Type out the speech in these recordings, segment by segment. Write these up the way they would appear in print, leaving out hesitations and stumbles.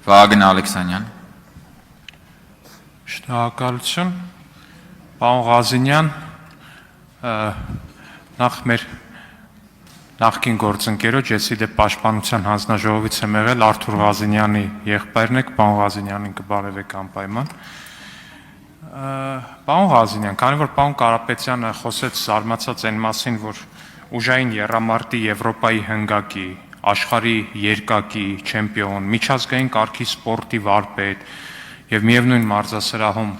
Վահագն Ալեքսանյան։ Շնորհակալություն, պարոն Ղազինյան, նախ մեր նախկին գործընկերոջ, ես իդեպ պաշտպանության հանձնաժողովից եմ եղել, Արթուր Ղազինյանի եղբայրն եք, պարոն Ղազինյանին կբարևեք անպայման։ Պարոն Ղազինյան, քանի որ պարոն Կարապետյանը խոսեց զարմացած այն մասին, որ ուժային եռամարտի Եվրոպայի հնգակի, աշխարհի երկակի չեմպիոն, միջազգային կարգի սպորտի վարպետ եւ միևնույն մարզասրահում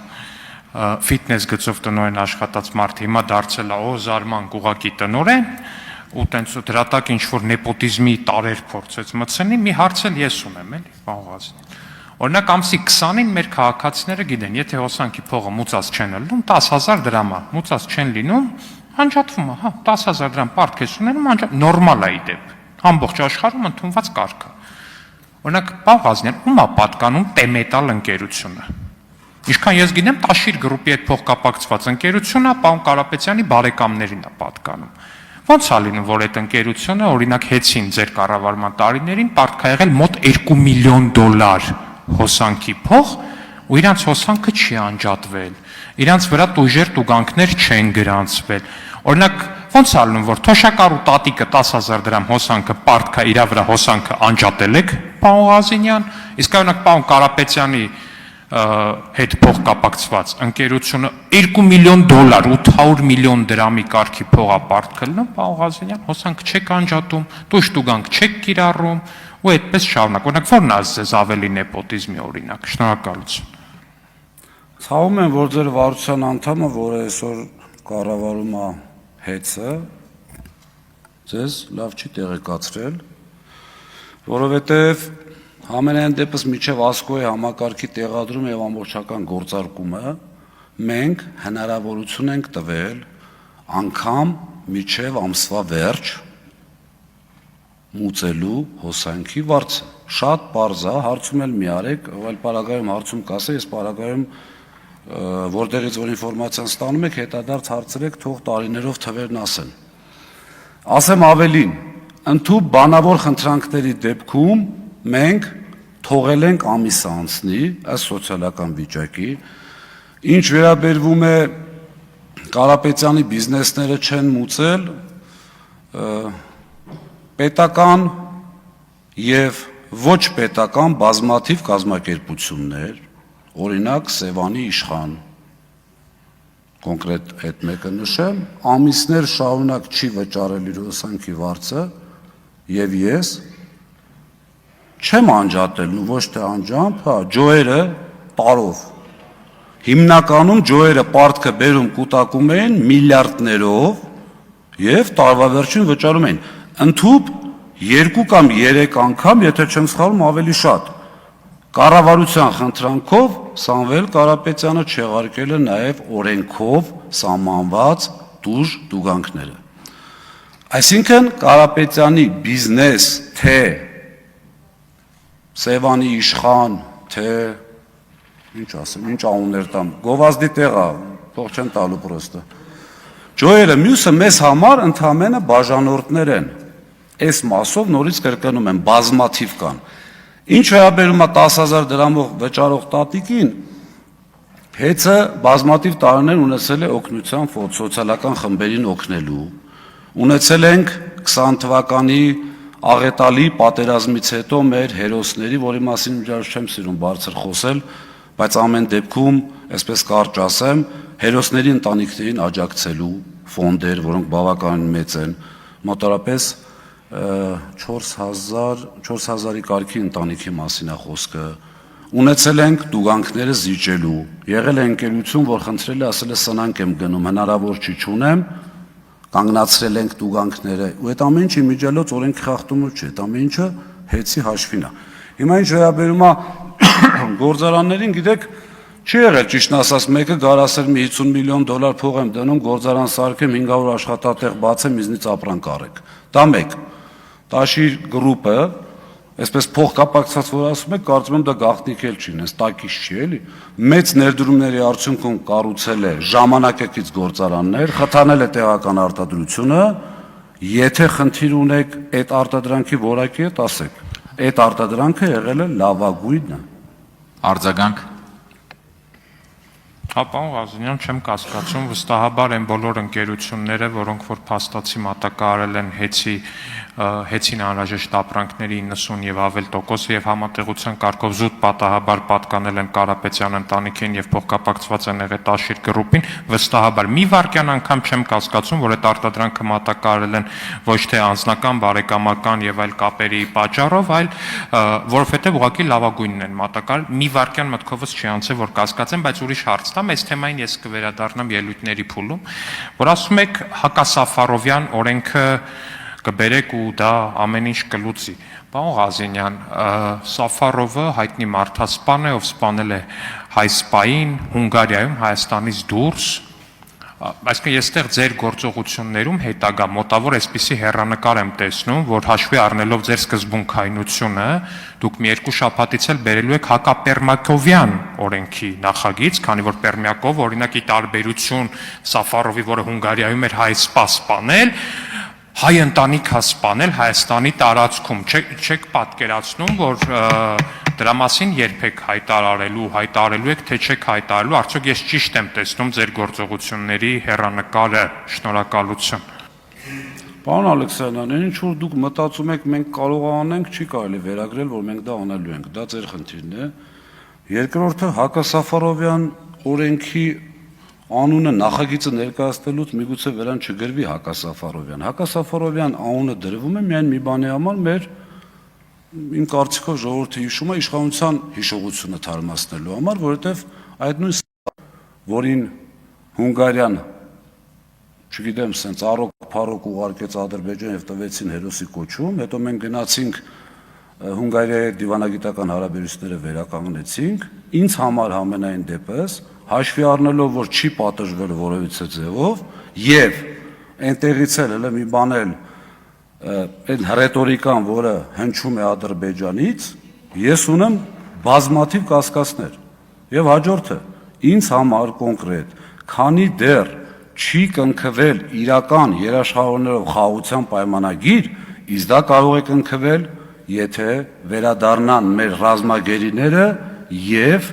ֆիթնես գծով տնօրեն աշխատած մարդ հիմա դարձել է զարման գուղակի տնօրեն ու տենց դրատակ ինչ-որ նեպոտիզմի տարեր փորձեց մտցնի, մի հարց էլ ես ունեմ, էլի, պարոն Ղազինյան։ Օրինակ ամսի 20-ին մեր քաղաքացիները գիտեն, եթե հոսանքի փողը մուծած չեն լինում, 10,000 դրամ է, մուծած չեն լինում, անջատվում է, 10,000 դրամ պարտք ես ունենում, նորմալ է ի դեպ, ամբողջ աշխարհում ընդունված կարգ է։ Օրինակ, պարոն Ղազինյան, ում է պատկանում Տեմետալ ընկերությունը։ Ինչքան ես գիտեմ, Տաշիր գրուպի հետ փոխկապակցված ընկերությունն է, պարոն Կարապետյանի բարեկամներին է պատկանում։ Ոնց է լինում, որ այդ ընկերությունը, օրինակ, հեծին ձեր կառավարման տարիներին պարտք է եղել մոտ $2 միլիոն հոսանքի փող, ու իրանց հոսանքը չի անջատվել, իրանց վրա տույժեր տուգանքներ չեն գրանցվել։ Օրինակ, ոնց է լինում, որ թոշակառու տատիկը 10,000 դրամ հոսանքը պարտք է իր վրա հոսանքը անջատել եք, պարոն Ղազինյան, իսկ օրինակ պարոն Կարապետյանի հետ փոխկապակցված ընկերությունը $2 միլիոն 800 միլիոն դրամի կարգի փողա պարտքը լինում, պարոն Ղազինյան, հոսանք չեք անջատում, տույժ տուգանք չեք կիրառում ու այդպես շարունակ։ Օրինակ, ո՞րն է ձեզ ավելի նեպոտիզմի օրինակ։ Շնորհակալություն։ Ցավում եմ, որ ձեր վարչության անդամը, որը այսօր կառավարում է հեծը, ձեզ լավ չի տեղեկացրել, որովհետև համենայն դեպս միջև Ասկոյի համակարգի տեղադրում եւ ամբողջական գործարկումը մենք հնարավորություն ենք տվել անգամ միջև ամսվա վերջ մուծելու հոսանքի վարձը։ Շատ պարզ է, հարցում էլ մի արեք, այլ պարագայում հարցում կասե, ես պարագայում որտեղից որ ինֆորմացիան ստանում եք, հետադարձ հարցրեք, թող տարիներով թվերն ասեն։ Ասեմ ավելին, ընդհանուր բանավոր խնդրանքների դեպքում մենք թողել ենք ամիսը անցնի, այս սոցիալական վիճակի, ինչ վերաբերվում է Կարապետյանի բիզնեսները չեն մուծել, պետական եւ ոչ պետական բազմաթիվ կազմակերպություններ, օրինակ Սևանի իշխան, կոնկրետ այդ մեկը նշեմ, ամիսներ շարունակ չի վճարել իր հոսանքի վարձը եւ ես չեմ անջատել, ոչ թե անջամբ, ջոերը տարով։ Հիմնականում ջոերը պարտքը բերում կուտակում էին միլիարդներով եւ տարվա վերջին վճարում էին։ Ընդհուպ 2 կամ 3 անգամ, եթե չեմ սխալվում, ավելի շատ։ Կառավարության խնդրանքով Սամվել Կարապետյանը չեղարկել է նաեւ օրենքով սահմանված տուժ տուգանքները։ Այսինքն Կարապետյանի բիզնես թե Սևանի իշխան, թե ինչ ասեմ, ինչ անուններ տամ, գովազդի տեղա, թող չեն տալու պրոստը։ Ջոերը մյուսը մեզ համար ընդամենը բաժանորդներ են։ Այս մասով նորից կրկնում եմ, բազմաթիվ կան։ Ինչ վերաբերում է 10,000 դրամով վճարող տատիկին, հեծը բազմաթիվ տարիներ ունեցել է օգնության ֆոնդ սոցիալական խմբերին օգնելու։ Ունեցել ենք 20 թվականի աղետալի պատերազմից հետո մեր հերոսների, որի մասին իհարկե չեմ սիրում բարձր խոսել, բայց ամեն դեպքում, այսպես կարճ ասեմ, հերոսների ընտանիքներին աջակցելու ֆոնդեր, որոնք բավականին մեծ են, մոտավորապես 4,000-ի կարգի ընտանիքի մասին է խոսքը, ունեցել ենք տուգանքները զիջելու, եղել է ընկերություն, որ խնդրել է, ասել է սնանկ եմ գնում, հնարավոր չի չունեմ, կանգնացրել ենք տուգանքները, ու այդ ամեն ինչի միջելոց օրենք խախտումը չէ, այդ ամեն ինչը հեծի հաշվին է։ Հիմա ինչ վերաբերում է գործարաններին, գիտեք, չի եղել ճիշտն ասած, մեկը գար ասել մի $50 միլիոն փող եմ դնում, գործարան սարքեմ, 500 աշխատատեղ բացեմ, իզնից ապրանք առեք։ Դա մեկ։ Տաշիր գրուպը, այսպես փոխկապակցված որ ասում եք, կարծում եմ դա գաղտնիք էլ չի, այնպես տակից չի, էլի։ Մեծ ներդրումների արդյունքում կառուցել է ժամանակակից գործարաններ, խթանել է տեղական արտադրությունը, եթե խնդիր ունեք այդ արտադրանքի որակի հետ, ասեք։ այդ արտադրանքը եղել է լավագույնը։ Արձագանք։ Հա, պարոն Ղազարյան, չեմ կասկածում, վստահաբար այն բոլոր ընկերությունները, որոնք որ փաստացի մատակարարել են հեծին անհրաժեշտ ապրանքների 90 եւ ավել տոկոսը եւ համատեղության կարգով զուտ պատահաբար պատկանել են Կարապետյան ընտանիքին եւ փոխկապակցված են եղել Տաշիր գրուպին, վստահաբար մի վարքյան անգամ չեմ կասկածում, որ այդ արտադրանքը մատակարարել են ոչ թե անձնական, բարեկամական եւ այլ կապերի պատճառով, այլ որովհետեւ ուղղակի լավագույնն են մատակարարել։ Մի վարքյան մտքովս չի անցել, որ կասկածեմ, բայց ուրիշ հարց տամ, այս թեմային ես կվերադառնամ ելույթների փուլում, որ ասում եք Հակասաֆարովյան օրենքը կբերեք ու դա ամեն ինչ կլուծի։ Պարոն Ղազարյան, Սաֆարովը հայտնի մարդասպան է, ով սպանել է հայ սպային Հունգարիայում, Հայաստանից դուրս, այսինքն ես այդտեղ ձեր գործողություններում հետագա մոտավոր այսպիսի հեռանկար եմ տեսնում, որ հաշվի առնելով ձեր սկզբունքայնությունը, դուք մի երկու շաբաթից էլ բերելու եք Հակապերմակովյան օրենքի նախագիծ, քանի որ Պերմյակով օրինակի տարբերություն Սաֆարովի, որը Հունգարիայում էր հայ սպա սպանել, հայ ընտանիք է սպանել Հայաստանի տարածքում, չեք պատկերացնում, որ դրա մասին երբեք հայտարարելու եք, թե չեք հայտարարելու, արդյոք ես ճիշտ եմ տեսնում ձեր գործողությունների հեռանկարը, շնորհակալություն։ Պարոն Ալեքսանդրյան, ինչ որ դուք մտածում եք, մենք կարող անենք, չի կարելի վերագրել, որ մենք դա անելու ենք, դա ձեր խնդիրն է։ Երկրորդը Հակասաֆարովյան օրենքի անունը նախագիծը ներկայացնելուց միգուցե վրան չգրվի Հակասաֆարովյան։ Հակասաֆարովյան անունը դրվում է միայն մի բանի համար, մեր իմ կարծիքով ժողովրդի հիշումը իշխանության հիշողությունը թարմացնելու համար, որովհետև այդ նույն որին Հունգարիան, չգիտեմ, սենց առոք ուղարկեց Ադրբեջան եւ տվեցին հերոսի կոչում, հետո մենք գնացինք Հունգարիայի դիվանագիտական հարաբերությունները վերականգնեցինք, ինձ համար համենայն դեպս հաշվի առնելով, որ չի պատժվել որևիցե ձևով եւ այնտեղից էլ մի բան էլ այն ռետորիկան, որը հնչում է Ադրբեջանից, ես ունեմ բազմաթիվ կասկածներ։ Եվ հաջորդը, ինձ համար կոնկրետ, քանի դեռ չի կնքվել իրական երաշխավորներով խաղաղության պայմանագիր, իսկ դա կարող է կնքվել, եթե վերադառնան մեր ռազմագերիները եւ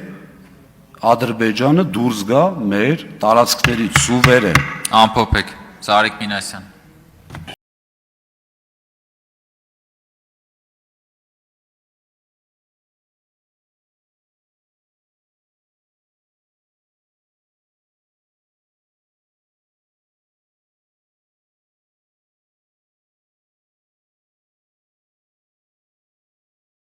Ադրբեջանը դուրս գա մեր տարածքներից սուվերեն։ Ամփոփեք, Զարիկ Մինասյան։